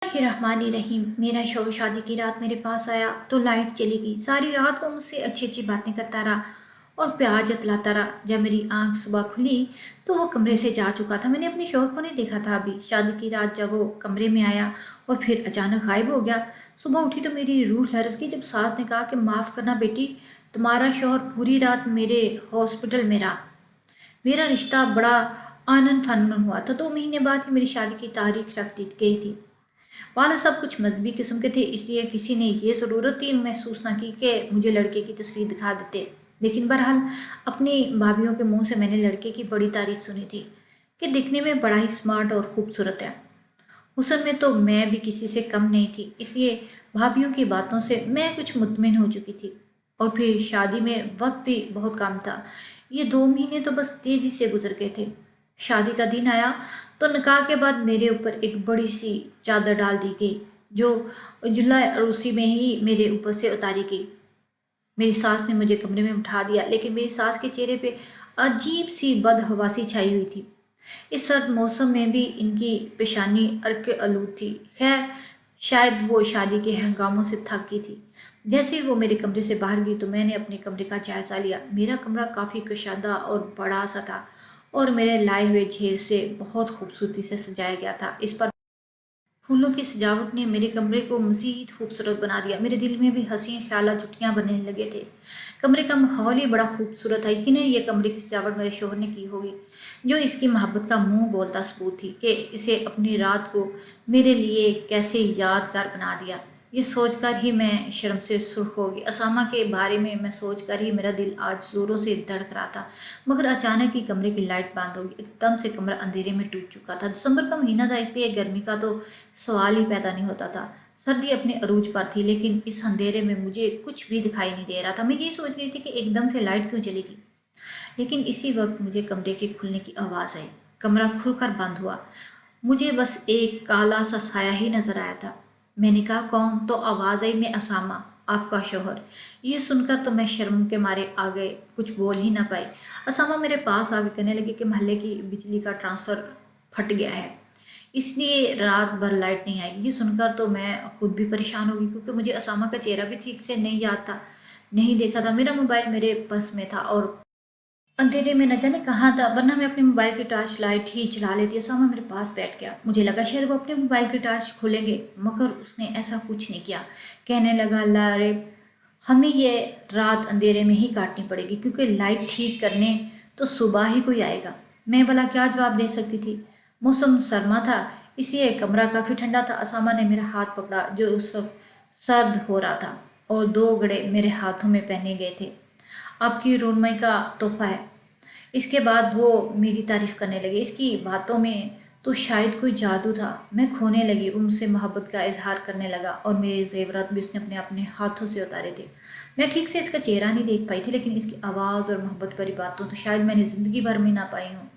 रहीम। मेरा शौहर शादी की रात मेरे पास आया तो लाइट चली गई। सारी रात वो मुझसे अच्छी अच्छी बातें करता रहा और प्यार जतलाता रहा। जब मेरी आंख सुबह खुली तो वो कमरे से जा चुका था। मैंने अपने शौहर को नहीं देखा था अभी। शादी की रात जब वो कमरे में आया और फिर अचानक गायब हो गया। सुबह उठी तो मेरी रूह लरस गई जब सास ने कहा कि माफ़ करना बेटी, तुम्हारा शौहर पूरी रात मेरे हॉस्पिटल में रहा। मेरा रिश्ता बड़ा आनन फानन हुआ था। 2 महीने बाद ही मेरी शादी की तारीख रख दी गई थी। वाला सब कुछ मजहबी किस्म के थे, इसलिए किसी ने ये ज़रूरत ही महसूस ना की कि मुझे लड़के की तस्वीर दिखा देते। लेकिन बहरहाल अपनी भाभीयों के मुंह से मैंने लड़के की बड़ी तारीफ सुनी थी कि दिखने में बड़ा ही स्मार्ट और खूबसूरत है। हुस्न में तो मैं भी किसी से कम नहीं थी, इसलिए भाभीयों की बातों से मैं कुछ मुतमिन हो चुकी थी। और फिर शादी में वक्त भी बहुत कम था। ये 2 महीने तो बस तेज़ी से गुजर गए थे। शादी का दिन आया तो निकाह के बाद मेरे ऊपर एक बड़ी सी चादर डाल दी गई, जो जुल्ला अरूसी में ही मेरे ऊपर से उतारी गई। मेरी सास ने मुझे कमरे में उठा दिया, लेकिन मेरी सास के चेहरे पे अजीब सी बदहवासी छाई हुई थी। इस सर्द मौसम में भी इनकी पेशानी अर्क आलूद थी। खैर, शायद वो शादी के हंगामों से थक गई थी। जैसे ही वो मेरे कमरे से बाहर गई तो मैंने अपने कमरे का जायजा लिया। मेरा कमरा काफ़ी कुशादा और बड़ा सा था और मेरे लाए हुए झेल से बहुत खूबसूरती से सजाया गया था। इस पर फूलों की सजावट ने मेरे कमरे को मज़ीद खूबसूरत बना दिया। मेरे दिल में भी हसीन ख्यालात जुटियाँ बनने लगे थे। कमरे का माहौल ही बड़ा खूबसूरत था। यकीनन ये कमरे की सजावट मेरे शोहर ने की होगी, जो इसकी मोहब्बत का मुंह बोलता सबूत थी कि इसे अपनी रात को मेरे लिए कैसे यादगार बना दिया। ये सोचकर ही मैं शर्म से सुर्ख हो गई। असामा के बारे में मैं सोचकर ही मेरा दिल आज ज़ोरों से धड़क रहा था। मगर अचानक ही कमरे की लाइट बंद हो गई। एकदम से कमरा अंधेरे में डूब चुका था। दिसंबर का महीना था, इसलिए गर्मी का तो सवाल ही पैदा नहीं होता था। सर्दी अपने अरूज पर थी, लेकिन इस अंधेरे में मुझे कुछ भी दिखाई नहीं दे रहा था। मैं ये सोच रही थी कि एकदम से लाइट क्यों चलेगी। लेकिन इसी वक्त मुझे कमरे के खुलने की आवाज़ आई। कमरा खुलकर बंद हुआ। मुझे बस एक काला सा साया ही नजर आया था। मैंने कहा, कौन? तो आवाज़ आई, मैं असामा, आपका शौहर। ये सुनकर तो मैं शर्म के मारे आगे कुछ बोल ही ना पाई। असामा मेरे पास आगे कहने लगे कि मोहल्ले की बिजली का ट्रांसफ़र फट गया है, इसलिए रात भर लाइट नहीं आएगी। ये सुनकर तो मैं खुद भी परेशान हो गई, क्योंकि मुझे असामा का चेहरा भी ठीक से नहीं याद था, नहीं देखा था। मेरा मोबाइल मेरे पर्स में था और अंधेरे में न जाने कहाँ था, वरना मैं अपने मोबाइल की टॉर्च लाइट ही चला लेती। असामा मेरे पास बैठ गया। मुझे लगा शायद वो अपने मोबाइल की टॉर्च खोलेंगे, मगर उसने ऐसा कुछ नहीं किया। कहने लगा, अल्लाह रे, हमें ये रात अंधेरे में ही काटनी पड़ेगी, क्योंकि लाइट ठीक करने तो सुबह ही कोई आएगा। मैं भला क्या जवाब दे सकती थी। मौसम सरमा था, इसलिए कमरा काफ़ी ठंडा था। असामा ने मेरा हाथ पकड़ा, जो उस वक्त सर्द हो रहा था, और 2 गड़े मेरे हाथों में पहने गए थे। आपकी रोनमई का तोहफा है। इसके बाद वो मेरी तारीफ़ करने लगे। इसकी बातों में तो शायद कोई जादू था। मैं खोने लगी। वो मुझसे मोहब्बत का इजहार करने लगा और मेरे जेवरात भी उसने अपने अपने हाथों से उतारे थे। मैं ठीक से इसका चेहरा नहीं देख पाई थी, लेकिन इसकी आवाज़ और मोहब्बत भरी बातों तो शायद मैंने ज़िंदगी भर में ना पाई हूँ।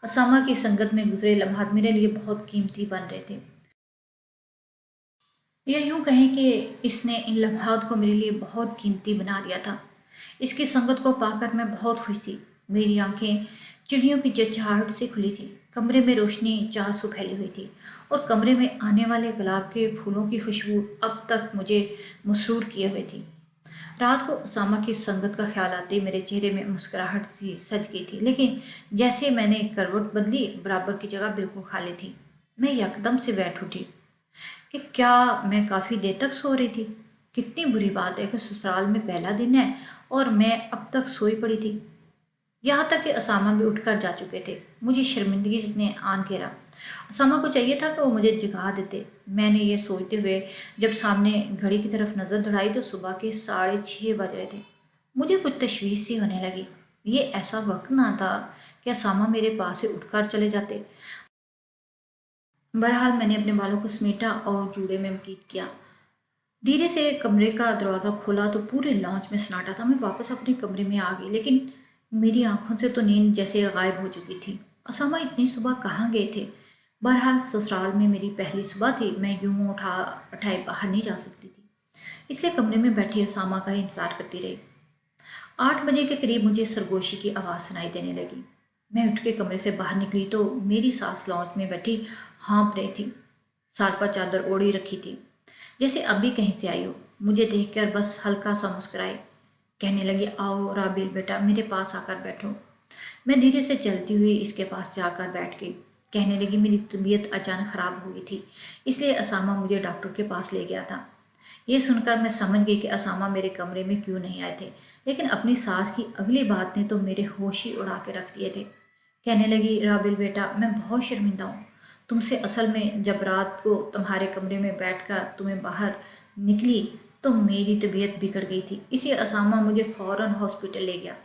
असामा की संगत में गुजरे लम्हात मेरे लिए बहुत कीमती बन रहे थे। या यूँ कहें कि इसने इन लम्हात को मेरे लिए बहुत कीमती बना दिया था। इसकी संगत को पाकर मैं बहुत खुश थी। मेरी आंखें चिड़ियों की चहचहाहट से खुली थी। कमरे में रोशनी चार सौ फैली हुई थी और कमरे में आने वाले गुलाब के फूलों की खुशबू अब तक मुझे मसरूर किए हुए थी। रात को उसामा की संगत का ख्याल आते ही मेरे चेहरे में मुस्कुराहट सी सज गई थी, लेकिन जैसे मैंने करवट बदली, बराबर की जगह बिल्कुल खाली थी। मैं यकदम से बैठ उठी कि क्या मैं काफ़ी देर तक सो रही थी। कितनी बुरी बात है कि ससुराल में पहला दिन है और मैं अब तक सोई पड़ी थी। यहाँ तक कि असामा भी उठकर जा चुके थे। मुझे शर्मिंदगी ने आन घेरा। असामा को चाहिए था कि वो मुझे जगा देते। मैंने ये सोचते हुए जब सामने घड़ी की तरफ नज़र दौड़ाई तो सुबह के 6:30 बज रहे थे। मुझे कुछ तशवीश सी होने लगी। ये ऐसा वक्त ना था कि असामा मेरे पास से उठकर चले जाते। बहरहाल मैंने अपने बालों को समेटा और जूड़े में मकीद किया। धीरे से कमरे का दरवाज़ा खोला तो पूरे लॉन्च में सन्नाटा था। मैं वापस अपने कमरे में आ गई, लेकिन मेरी आंखों से तो नींद जैसे गायब हो चुकी थी। असामा इतनी सुबह कहाँ गए थे? बहरहाल ससुराल में मेरी पहली सुबह थी। मैं यूं उठा उठाए बाहर नहीं जा सकती थी, इसलिए कमरे में बैठी असामा का ही इंतजार करती रही। 8 बजे के करीब मुझे सरगोशी की आवाज़ सुनाई देने लगी। मैं उठ के कमरे से बाहर निकली तो मेरी सास लॉन्च में बैठी हाँप रही थी। सर पर चादर ओढ़ी रखी थी, जैसे अभी कहीं से आई हो। मुझे देखकर बस हल्का सा मुस्कुराई, कहने लगी, आओ राबिल बेटा, मेरे पास आकर बैठो। मैं धीरे से चलती हुई इसके पास जाकर बैठ गई। कहने लगी, मेरी तबीयत अचानक ख़राब हो गई थी, इसलिए असामा मुझे डॉक्टर के पास ले गया था। ये सुनकर मैं समझ गई कि असामा मेरे कमरे में क्यों नहीं आए थे, लेकिन अपनी सास की अगली बात ने तो मेरे होश ही उड़ा के रख दिए थे। कहने लगी, राबिल बेटा, मैं बहुत शर्मिंदा हूँ तुमसे। असल में जब रात को तुम्हारे कमरे में बैठकर तुम्हें बाहर निकली तो मेरी तबीयत बिगड़ गई थी, इसलिए असामा मुझे फ़ौरन हॉस्पिटल ले गया।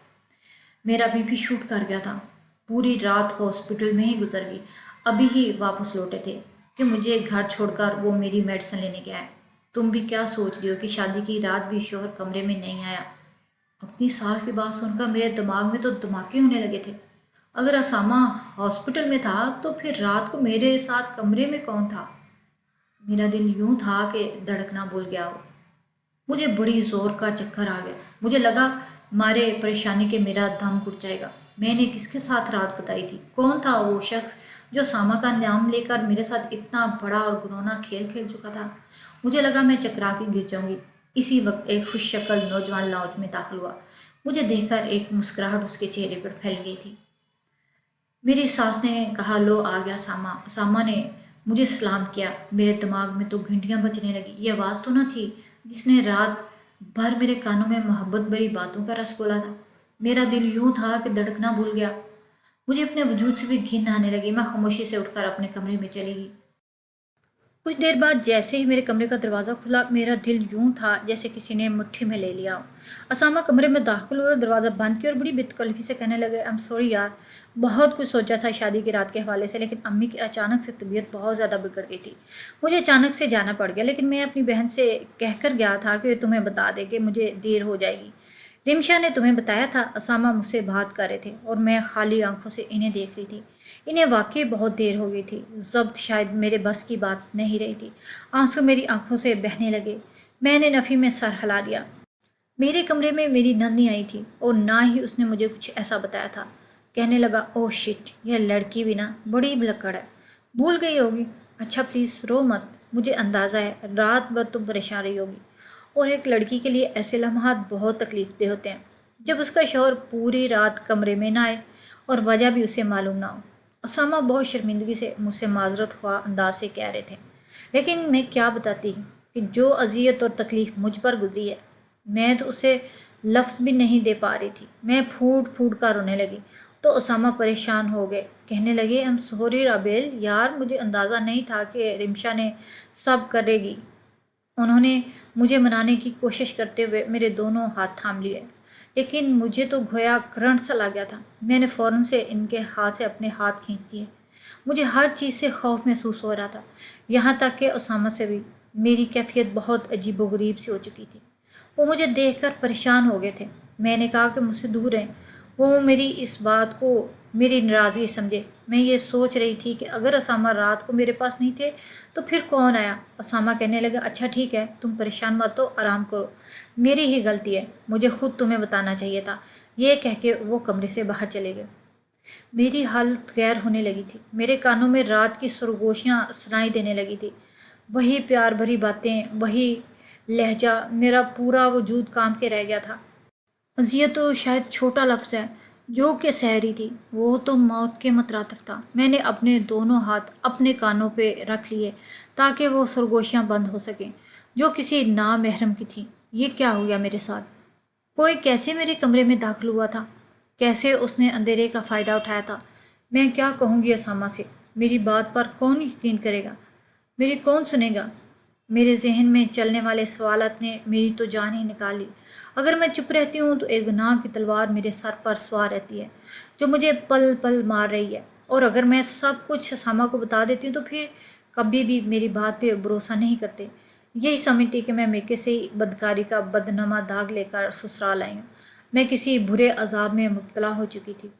मेरा बीपी शूट कर गया था। पूरी रात हॉस्पिटल में ही गुजर गई। अभी ही वापस लौटे थे कि मुझे घर छोड़कर वो मेरी मेडिसिन लेने गया है। तुम भी क्या सोच रही हो कि शादी की रात भी शोहर कमरे में नहीं आया? अपनी सास की बात सुनकर मेरे दिमाग में तो धमाके होने लगे थे। अगर असामा हॉस्पिटल में था तो फिर रात को मेरे साथ कमरे में कौन था? मेरा दिल यूं था कि धड़कना भूल गया हो। मुझे बड़ी जोर का चक्कर आ गया। मुझे लगा मारे परेशानी के मेरा दम घुट जाएगा। मैंने किसके साथ रात बिताई थी? कौन था वो शख्स जो सामा का नाम लेकर मेरे साथ इतना बड़ा और घिनौना खेल खेल चुका था? मुझे लगा मैं चकरा के गिर जाऊंगी। इसी वक्त एक खुश शक्ल नौजवान लॉज में दाखिल हुआ। मुझे देखकर एक मुस्कुराहट उसके चेहरे पर फैल गई थी। मेरी सास ने कहा, लो आ गया सामा। सामा ने मुझे सलाम किया। मेरे दिमाग में तो घंटियां बजने लगी। ये आवाज़ तो न थी जिसने रात भर मेरे कानों में मोहब्बत भरी बातों का रस बोला था। मेरा दिल यूं था कि धड़कना भूल गया। मुझे अपने वजूद से भी घिन आने लगी। मैं खामोशी से उठकर अपने कमरे में चली गई। कुछ देर बाद जैसे ही मेरे कमरे का दरवाज़ा खुला, मेरा दिल यूं था जैसे किसी ने मुट्ठी में ले लिया हो। असामा कमरे में दाखिल हुए और दरवाज़ा बंद किया और बड़ी बेतकल्फ़ी से कहने लगे, आई एम सॉरी यार, बहुत कुछ सोचा था शादी की रात के हवाले से, लेकिन अम्मी की अचानक से तबीयत बहुत ज़्यादा बिगड़ गई थी। मुझे अचानक से जाना पड़ गया, लेकिन मैं अपनी बहन से कहकर गया था कि तुम्हें बता दे कि मुझे देर हो जाएगी। रिमशा ने तुम्हें बताया था असामा मुझसे बात कर रहे थे और मैं खाली आंखों से इन्हें देख रही थी। इन्हें वाकई बहुत देर हो गई थी। जब्त शायद मेरे बस की बात नहीं रही थी। आंसू मेरी आंखों से बहने लगे। मैंने नफ़ी में सर हिला दिया। मेरे कमरे में मेरी नंदी आई थी और ना ही उसने मुझे कुछ ऐसा बताया था। कहने लगा, ओह शिट, यह लड़की भी ना बड़ी भुलक्कड़ है, भूल गई होगी। अच्छा प्लीज़ रो मत, मुझे अंदाज़ा है रात भर तुम परेशान रही होगी, और एक लड़की के लिए ऐसे लम्हात बहुत तकलीफ दे होते हैं जब उसका शौहर पूरी रात कमरे में ना आए और वजह भी उसे मालूम ना हो। असामा बहुत शर्मिंदगी से मुझसे माजरत ख्वाह अंदाज से कह रहे थे, लेकिन मैं क्या बताती कि जो अजियत और तकलीफ़ मुझ पर गुजरी है, मैं तो उसे लफ्ज़ भी नहीं दे पा रही थी। मैं फूट फूट कर रोने लगी तो उसामा परेशान हो गए। कहने लगे, आई एम सॉरी राबेल, यार मुझे अंदाज़ा नहीं था कि रिमशा ने सब करेगी। उन्होंने मुझे मनाने की कोशिश करते हुए मेरे दोनों हाथ थाम लिए, लेकिन मुझे तो गोया करंट सा लग गया था। मैंने फ़ौरन से इनके हाथ से अपने हाथ खींच दिए। मुझे हर चीज़ से खौफ महसूस हो रहा था, यहाँ तक कि उसामा से भी। मेरी कैफियत बहुत अजीबोगरीब सी हो चुकी थी। वो मुझे देखकर परेशान हो गए थे। मैंने कहा कि मुझसे दूर रहें। वो मेरी इस बात को मेरी नाराज़गी समझे। मैं ये सोच रही थी कि अगर असामा रात को मेरे पास नहीं थे तो फिर कौन आया। असामा कहने लगा, अच्छा ठीक है, तुम परेशान मत हो, आराम करो, मेरी ही गलती है, मुझे खुद तुम्हें बताना चाहिए था। ये कह के वो कमरे से बाहर चले गए। मेरी हालत गैर होने लगी थी। मेरे कानों में रात की सरगोशियाँ सुनाई देने लगी थी। वही प्यार भरी बातें, वही लहजा, मेरा पूरा वजूद काम के रह गया था। अज़ियत तो शायद छोटा लफ्ज़ है, जो कि सहरी थी, वो तो मौत के मतरातफ था। मैंने अपने दोनों हाथ अपने कानों पे रख लिए ताकि वो सरगोशियाँ बंद हो सकें जो किसी नामहरम की थी। ये क्या हो गया मेरे साथ? कोई कैसे मेरे कमरे में दाखिल हुआ था? कैसे उसने अंधेरे का फ़ायदा उठाया था? मैं क्या कहूँगी असामा से? मेरी बात पर कौन यकीन करेगा? मेरी कौन सुनेगा? मेरे जहन में चलने वाले सवालत ने मेरी तो जान ही निकाल ली। अगर मैं चुप रहती हूँ तो एक गुनाह की तलवार मेरे सर पर सवार रहती है जो मुझे पल पल मार रही है, और अगर मैं सब कुछ असामा को बता देती हूँ तो फिर कभी भी मेरी बात पे भरोसा नहीं करते। यही समझती कि मैं मेके से ही बदकारी का बदनमा दाग लेकर ससुराल आई हूँ। मैं किसी बुरे अजाब में मुब्तला हो चुकी थी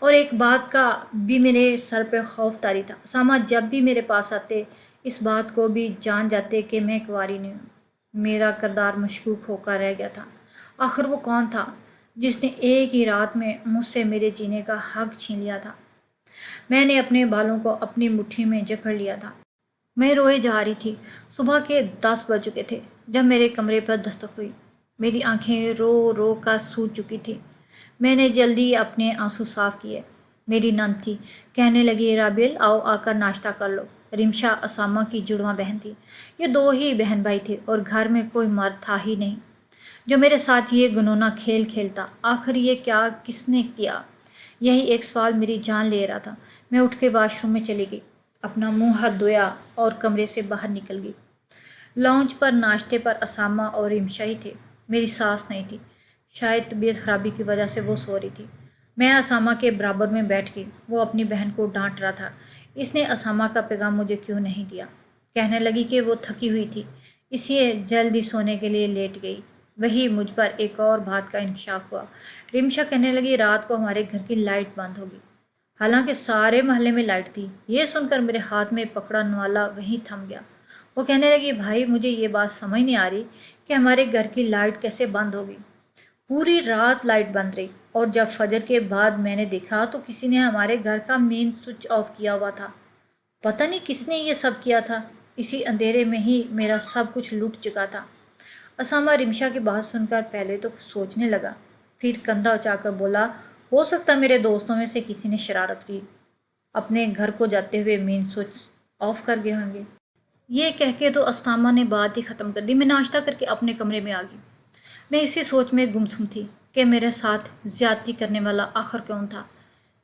और एक बात का भी मेरे सर पे खौफ तारी था। असामा जब भी मेरे पास आते इस बात को भी जान जाते कि मैं कुंवारी नहीं हूँ। मेरा किरदार मशकूक होकर रह गया था। आखिर वो कौन था जिसने एक ही रात में मुझसे मेरे जीने का हक छीन लिया था? मैंने अपने बालों को अपनी मुट्ठी में जकड़ लिया था। میں روئے جا رہی تھی۔ صبح کے 10 بج چکے تھے جب میرے کمرے پر دستک ہوئی۔ میری آنکھیں رو رو کر سوج چکی تھی۔ میں نے جلدی اپنے آنسو صاف کیے۔ میری نند تھی، کہنے لگی رابل آؤ آ کر ناشتہ کر لو۔ رمشا اسامہ کی جڑواں بہن تھی۔ یہ دو ہی بہن بھائی تھے اور گھر میں کوئی مرد تھا ہی نہیں جو میرے ساتھ یہ گنونا کھیل کھیلتا۔ آخر یہ کیا کس نے کیا؟ یہی ایک سوال میری جان لے رہا تھا۔ میں اٹھ کے واش روم میں چلی گئی، اپنا منہ ہاتھ دھویا اور کمرے سے باہر نکل گئی۔ لاؤنج پر ناشتے پر اسامہ اور رمشا ہی تھے، میری ساس نہیں تھی۔ شاید طبیعت خرابی کی وجہ سے وہ سو رہی تھی۔ میں اسامہ کے برابر میں بیٹھ گئی۔ وہ اپنی بہن کو ڈانٹ رہا تھا، اس نے اسامہ کا پیغام مجھے کیوں نہیں دیا؟ کہنے لگی کہ وہ تھکی ہوئی تھی، اس لیے جلدی سونے کے لیے لیٹ گئی۔ وہی مجھ پر ایک اور بات کا انکشاف ہوا۔ رمشا کہنے لگی رات کو ہمارے گھر کی لائٹ بند ہوگی، حالانکہ سارے محلے میں لائٹ تھی۔ یہ سن کر میرے ہاتھ میں پکڑا نوالا وہیں تھم گیا۔ وہ کہنے لگی بھائی مجھے یہ بات سمجھ نہیں آ رہی کہ ہمارے گھر کی لائٹ کیسے بند ہوگی؟ پوری رات لائٹ بند رہی اور جب فجر کے بعد میں نے دیکھا تو کسی نے ہمارے گھر کا مین سوئچ آف کیا ہوا تھا۔ پتہ نہیں کس نے یہ سب کیا تھا۔ اسی اندھیرے میں ہی میرا سب کچھ لٹ چکا تھا۔ اسامہ رمشا کی بات سن کر پہلے تو سوچنے لگا، پھر کندھا اچا کر بولا ہو سکتا میرے دوستوں میں سے کسی نے شرارت کی، اپنے گھر کو جاتے ہوئے مین سوئچ آف کر گئے ہوں گے۔ یہ کہہ کے تو اسامہ نے بات ہی ختم کر دی۔ میں ناشتہ کر کے اپنے کمرے میں آ گئی۔ میں اسی سوچ میں گمسم تھی کہ میرے ساتھ زیادتی کرنے والا آخر کون تھا،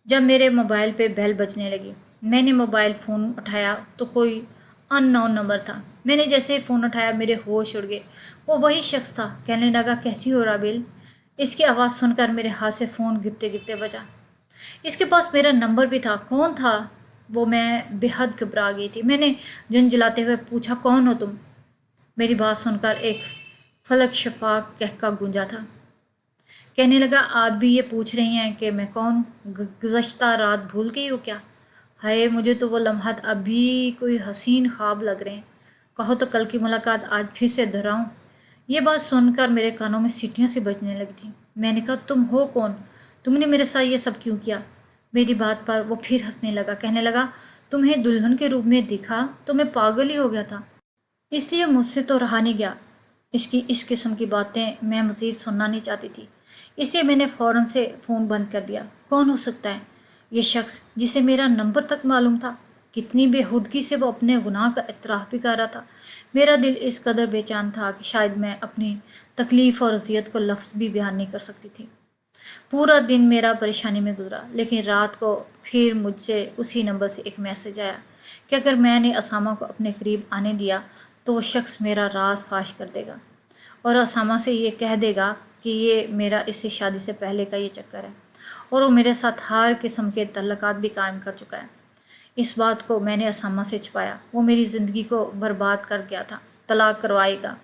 جب میرے موبائل پہ بیل بجنے لگی۔ میں نے موبائل فون اٹھایا تو کوئی ان نون نمبر تھا۔ میں نے جیسے ہی فون اٹھایا میرے ہوش اڑ گئے۔ وہ وہی شخص تھا۔ کہنے لگا کیسی ہو رابل؟ اس کی آواز سن کر میرے ہاتھ سے فون گرتے گرتے بجا۔ اس کے پاس میرا نمبر بھی تھا۔ کون تھا وہ؟ میں بے حد گھبرا گئی تھی۔ میں نے جھنجھلاتے ہوئے پوچھا کون ہو تم؟ میری بات سن کر ایک فلک شفاق کہکا گونجا تھا۔ کہنے لگا آپ بھی یہ پوچھ رہی ہیں کہ میں کون ہوں؟ گزشتہ رات بھول گئی ہو کیا؟ ہائے مجھے تو وہ لمحات ابھی کوئی حسین خواب لگ رہے ہیں۔ کہو تو کل کی ملاقات آج پھر سے دہراؤں؟ یہ بات سن کر میرے کانوں میں سیٹیاں سی بجنے لگی تھیں۔ میں نے کہا تم ہو کون؟ تم نے میرے ساتھ یہ سب کیوں کیا؟ میری بات پر وہ پھر ہنسنے لگا۔ کہنے لگا تمہیں دلہن کے روپ میں دیکھا تو میں پاگل ہی ہو گیا تھا، اس لیے مجھ سے تو رہا نہیں گیا۔ اس قسم کی باتیں میں مزید سننا نہیں چاہتی تھی، اس لیے میں نے فوراً سے فون بند کر دیا۔ کون ہو سکتا ہے یہ شخص جسے میرا نمبر تک معلوم تھا؟ کتنی بے ہودگی سے وہ اپنے گناہ کا اعتراف بھی کر رہا تھا۔ میرا دل اس قدر بے چین تھا کہ شاید میں اپنی تکلیف اور اذیت کو لفظ بھی بیان نہیں کر سکتی تھی۔ پورا دن میرا پریشانی میں گزرا، لیکن رات کو پھر مجھ سے اسی نمبر سے ایک میسج آیا کہ اگر میں نے اسامہ کو اپنے قریب آنے دیا تو وہ شخص میرا راز فاش کر دے گا اور اسامہ سے یہ کہہ دے گا کہ یہ میرا اس سے شادی سے پہلے کا یہ چکر ہے اور وہ میرے ساتھ ہر قسم کے تعلقات بھی قائم کر چکا ہے۔ اس بات کو میں نے اسامہ سے چھپایا۔ وہ میری زندگی کو برباد کر گیا تھا، طلاق کروائے گا۔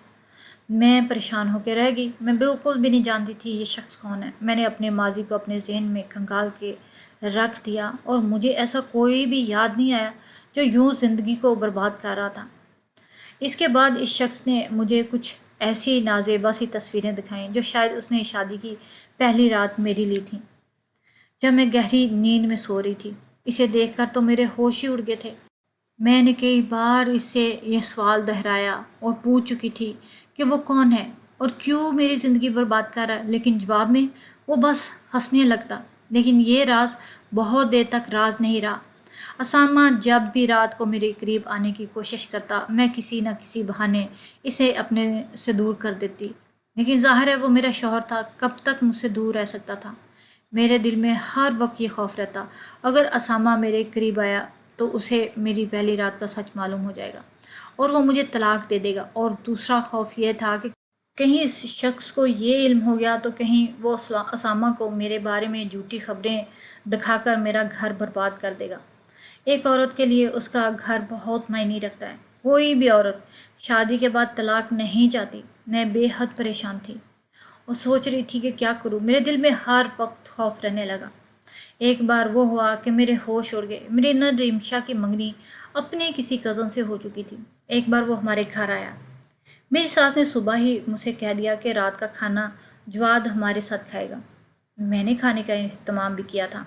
میں پریشان ہو کے رہ گئی۔ میں بالکل بھی نہیں جانتی تھی یہ شخص کون ہے۔ میں نے اپنے ماضی کو اپنے ذہن میں کھنگال کے رکھ دیا اور مجھے ایسا کوئی بھی یاد نہیں آیا جو یوں زندگی کو برباد کر رہا تھا۔ اس کے بعد اس شخص نے مجھے کچھ ایسی نازیبا سی تصویریں دکھائیں جو شاید اس نے شادی کی پہلی رات میری لی تھیں، جب میں گہری نیند میں سو رہی تھی۔ اسے دیکھ کر تو میرے ہوش ہی اڑ گئے تھے۔ میں نے کئی بار اس سے یہ سوال دہرایا اور پوچھ چکی تھی کہ وہ کون ہے اور کیوں میری زندگی برباد کر رہا ہے، لیکن جواب میں وہ بس ہنسنے لگتا۔ لیکن یہ راز بہت دیر تک راز نہیں رہا۔ اسامہ جب بھی رات کو میرے قریب آنے کی کوشش کرتا، میں کسی نہ کسی بہانے اسے اپنے سے دور کر دیتی، لیکن ظاہر ہے وہ میرا شوہر تھا، کب تک مجھ سے دور رہ سکتا تھا؟ میرے دل میں ہر وقت یہ خوف رہتا، اگر اسامہ میرے قریب آیا تو اسے میری پہلی رات کا سچ معلوم ہو جائے گا اور وہ مجھے طلاق دے دے گا۔ اور دوسرا خوف یہ تھا کہ کہیں اس شخص کو یہ علم ہو گیا تو کہیں وہ اسامہ کو میرے بارے میں جھوٹی خبریں دکھا کر میرا گھر برباد کر دے گا۔ ایک عورت کے لیے اس کا گھر بہت معنی رکھتا ہے۔ کوئی بھی عورت شادی کے بعد طلاق نہیں چاہتی۔ میں بے حد پریشان تھی اور سوچ رہی تھی کہ کیا کروں۔ میرے دل میں ہر وقت خوف رہنے لگا۔ ایک بار وہ ہوا کہ میرے ہوش اڑ گئے۔ میری نند رمشا کی منگنی اپنے کسی کزن سے ہو چکی تھی۔ ایک بار وہ ہمارے گھر آیا۔ میری ساس نے صبح ہی مجھ سے کہہ دیا کہ رات کا کھانا جواد ہمارے ساتھ کھائے گا۔ میں نے کھانے کا اہتمام بھی کیا تھا۔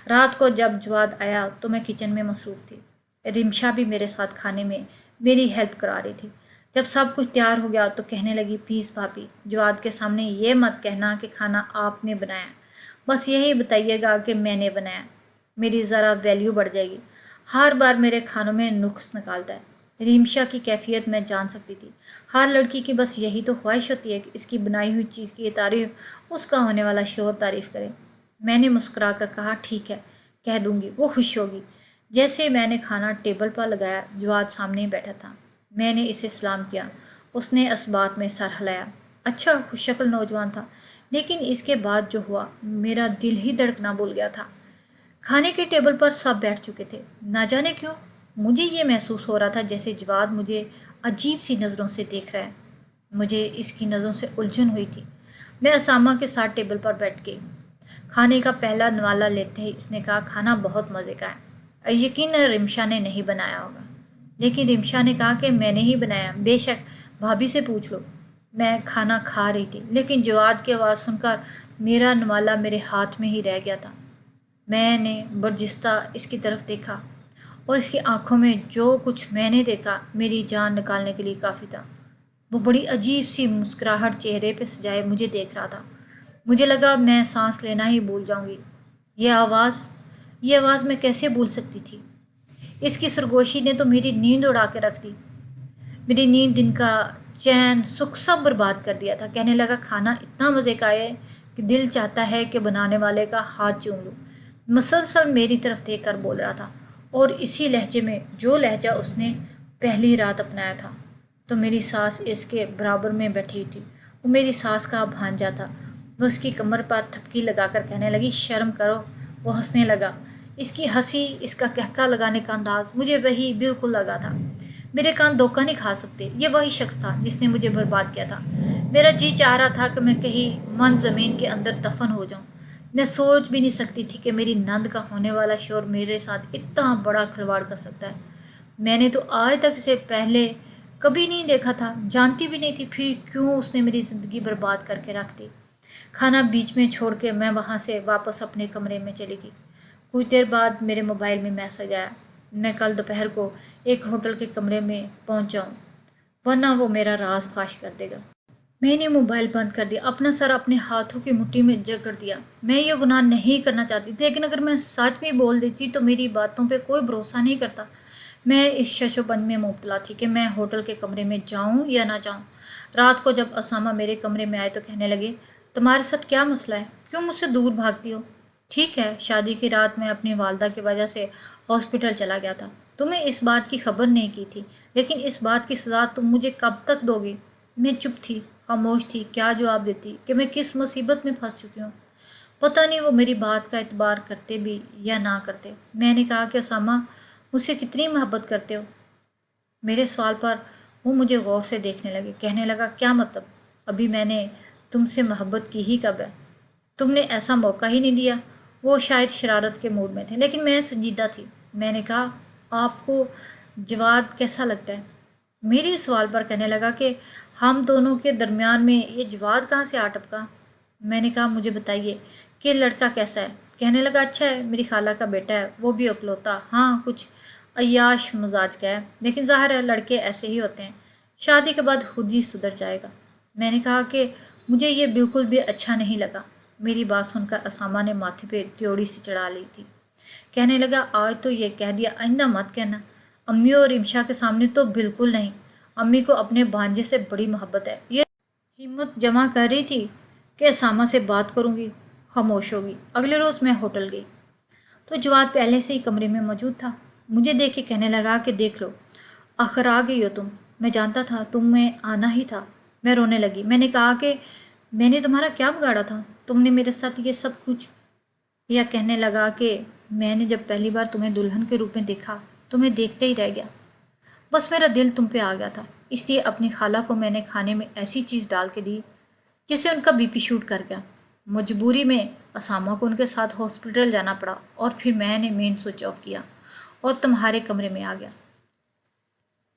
رات کو جب جواد آیا تو میں کچن میں مصروف تھی۔ रिमशा भी मेरे साथ खाने में मेरी हेल्प करा रही थी। जब सब कुछ तैयार हो गया तो कहने लगी, प्लीज़ भाभी, जवाद के सामने ये मत कहना कि खाना आपने बनाया, बस यही बताइएगा कि मैंने बनाया, मेरी ज़रा वैल्यू बढ़ जाएगी। हर बार मेरे खानों में नुक्स निकालता है। रिमशा की कैफियत मैं जान सकती थी। हर लड़की की बस यही तो ख्वाहिश होती है कि इसकी बनाई हुई चीज़ की तारीफ़ उसका होने वाला शोहर तारीफ़ करे। मैंने मुस्कुरा कर कहा, ठीक है, कह दूंगी, वो खुश होगी। जैसे मैंने खाना टेबल पर लगाया, जवाद सामने ही बैठा था। मैंने इसे सलाम किया। उसने असबात में सर हिलाया। अच्छा खुशशक्ल नौजवान था, लेकिन इसके बाद जो हुआ, मेरा दिल ही धड़कना भूल गया था। खाने के टेबल पर सब बैठ चुके थे। ना जाने क्यों मुझे ये महसूस हो रहा था जैसे जवाद मुझे अजीब सी नज़रों से देख रहा है। मुझे इसकी नज़रों से उलझन हुई थी। मैं असामा के साथ टेबल पर बैठ गई। खाने का पहला नवाला लेते ही इसने कहा, खाना बहुत मज़े का है, यकीन रिमशा ने नहीं बनाया होगा। लेकिन रिमशा ने कहा कि मैंने ही बनाया, बेशक भाभी से पूछ लो। मैं खाना खा रही थी, लेकिन जवाद की आवाज़ सुनकर मेरा नवाला मेरे हाथ में ही रह गया था। मैंने बर्जिस्ता इसकी तरफ देखा और इसकी आंखों में जो कुछ मैंने देखा मेरी जान निकालने के लिए काफ़ी था। वो बड़ी अजीब सी मुस्कुराहट चेहरे पे सजाए मुझे देख रहा था। मुझे लगा मैं सांस लेना ही भूल जाऊंगी। ये आवाज़ मैं कैसे भूल सकती थी। इसकी सरगोशी ने तो मेरी नींद उड़ा के रख दी। मेरी नींद, दिन का चैन, सुख सब बर्बाद कर दिया था। कहने लगा, खाना इतना मज़े का है कि दिल चाहता है कि बनाने वाले का हाथ चूम लूँ। मुसलसल मेरी तरफ देख कर बोल रहा था, और इसी लहजे में जो लहजा उसने पहली रात अपनाया था। तो मेरी सास इसके बराबर में बैठी थी। वो मेरी सास का भांजा था। वो उसकी कमर पर थपकी लगाकर कहने लगी, शर्म करो। वो हंसने लगा। इसकी हंसी, इसका कहका लगाने का अंदाज मुझे वही बिल्कुल लगा था। मेरे कान धोखा नहीं खा सकते। ये वही शख्स था जिसने मुझे बर्बाद किया था। मेरा जी चाह रहा था कि मैं कहीं मन ज़मीन के अंदर दफन हो जाऊं। मैं सोच भी नहीं सकती थी कि मेरी नंद का होने वाला शोर मेरे साथ इतना बड़ा खिलवाड़ कर सकता है। मैंने तो आज तक से पहले कभी नहीं देखा था, जानती भी नहीं थी, फिर क्यों उसने मेरी ज़िंदगी बर्बाद करके रख दी। खाना बीच में छोड़ के मैं वहाँ से वापस अपने कमरे में चली गई। कुछ देर बाद मेरे मोबाइल में मैसेज आया, मैं कल दोपहर को एक होटल के कमरे में पहुँच जाऊँ, वरना वो मेरा राज फाश कर देगा। मैंने मोबाइल बंद कर दिया, अपना सर अपने हाथों की मुट्ठी में जकड़ दिया। मैं ये गुनाह नहीं करना चाहती थी, लेकिन अगर मैं सच भी बोल देती तो मेरी बातों पे कोई भरोसा नहीं करता। मैं इस शशोपन में मुब्तला थी कि मैं होटल के कमरे में जाऊं या ना जाऊं। रात को जब असामा मेरे कमरे में आए तो कहने लगे, तुम्हारे साथ क्या मसला है, क्यों मुझसे दूर भागती हो। ठीक है, शादी की रात मैं अपनी वालदा की वजह से हॉस्पिटल चला गया था, तुम्हें इस बात की खबर नहीं की थी, लेकिन इस बात की सज़ा तुम मुझे कब तक दोगी। मैं चुप थी, खामोश थी, क्या जवाब देती कि मैं किस मुसीबत में फंस चुकी हूँ। पता नहीं वो मेरी बात का एतबार करते भी या ना करते। मैंने कहा कि असामा, मुझसे कितनी मोहब्बत करते हो। मेरे सवाल पर वो मुझे गौर से देखने लगे। कहने लगा, क्या मतलब, अभी मैंने तुमसे मोहब्बत की ही कब है, तुमने ऐसा मौका ही नहीं दिया। वो शायद शरारत के मूड में थे, लेकिन मैं संजीदा थी। मैंने कहा, आपको जवाद कैसा लगता है। मेरे सवाल पर कहने लगा कि हम दोनों के दरमियान में ये जवाद कहाँ से आ टपका। मैंने कहा, मुझे बताइए कि लड़का कैसा है। कहने लगा, अच्छा है, मेरी खाला का बेटा है, वो भी अकलौता, हाँ कुछ अय्याश मजाज का है, लेकिन ज़ाहिर है लड़के ऐसे ही होते हैं, शादी के बाद खुद ही सुधर जाएगा। मैंने कहा कि मुझे ये बिल्कुल भी अच्छा नहीं लगा। मेरी बात सुनकर असामा ने माथे पे त्योड़ी सी चढ़ा ली थी। कहने लगा, आज तो ये कह दिया, आइंदा मत कहना। अम्मी और इमशा के सामने तो बिल्कुल नहीं। अम्मी को अपने भांजे से बड़ी मोहब्बत है। ये हिम्मत जमा कर रही थी कि असामा से बात करूंगी, खामोश होगी। अगले रोज़ मैं होटल गई तो जवाद पहले से ही कमरे में मौजूद था। मुझे देख के कहने लगा कि देख लो, आखिर आ गई हो तुम, मैं जानता था तुम्हें आना ही था। मैं रोने लगी। मैंने कहा कि मैंने तुम्हारा क्या बिगाड़ा था, तुमने मेरे साथ ये सब कुछ। या कहने लगा कि मैंने जब पहली बार तुम्हें दुल्हन के रूप में देखा तो मैं देखते ही रह गया, बस मेरा दिल तुम पे आ गया था, इसलिए अपनी खाला को मैंने खाने में ऐसी चीज़ डाल के दी जिससे उनका बीपी शूट कर गया। मजबूरी में असामा को उनके साथ हॉस्पिटल जाना पड़ा, और फिर मैंने मेन स्विच ऑफ किया और तुम्हारे कमरे में आ गया।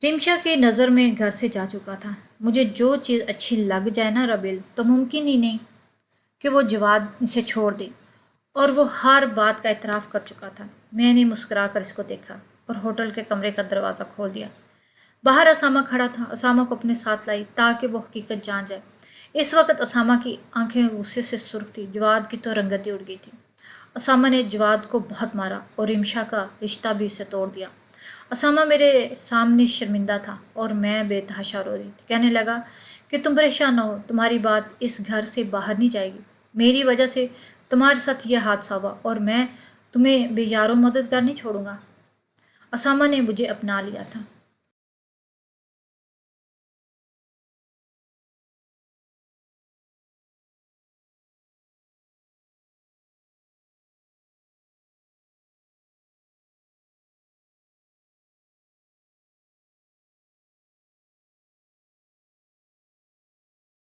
रिमशा की नज़र में घर से जा चुका था। मुझे जो चीज़ अच्छी लग जाए ना रबील, तो मुमकिन ही नहीं कि वो जवाद इसे छोड़ दे, और वो हर बात का इतराफ़ कर चुका था। मैंने मुस्कुरा कर इसको देखा। اور ہوٹل کے کمرے کا دروازہ کھول دیا۔ باہر اسامہ کھڑا تھا۔ اسامہ کو اپنے ساتھ لائی تاکہ وہ حقیقت جان جائے۔ اس وقت اسامہ کی آنکھیں غصے سے سرخ تھی۔ جواد کی تو رنگتیں اڑ گئی تھی۔ اسامہ نے جواد کو بہت مارا اور رمشا کا رشتہ بھی اسے توڑ دیا۔ اسامہ میرے سامنے شرمندہ تھا اور میں بے تحاشا رو رہی تھی۔ کہنے لگا کہ تم پریشان نہ ہو، تمہاری بات اس گھر سے باہر نہیں جائے گی۔ میری وجہ سے تمہارے ساتھ یہ حادثہ ہوا اور میں تمہیں بے یار و مددگار نہیں چھوڑوں گا۔ اسامہ نے مجھے اپنا لیا تھا۔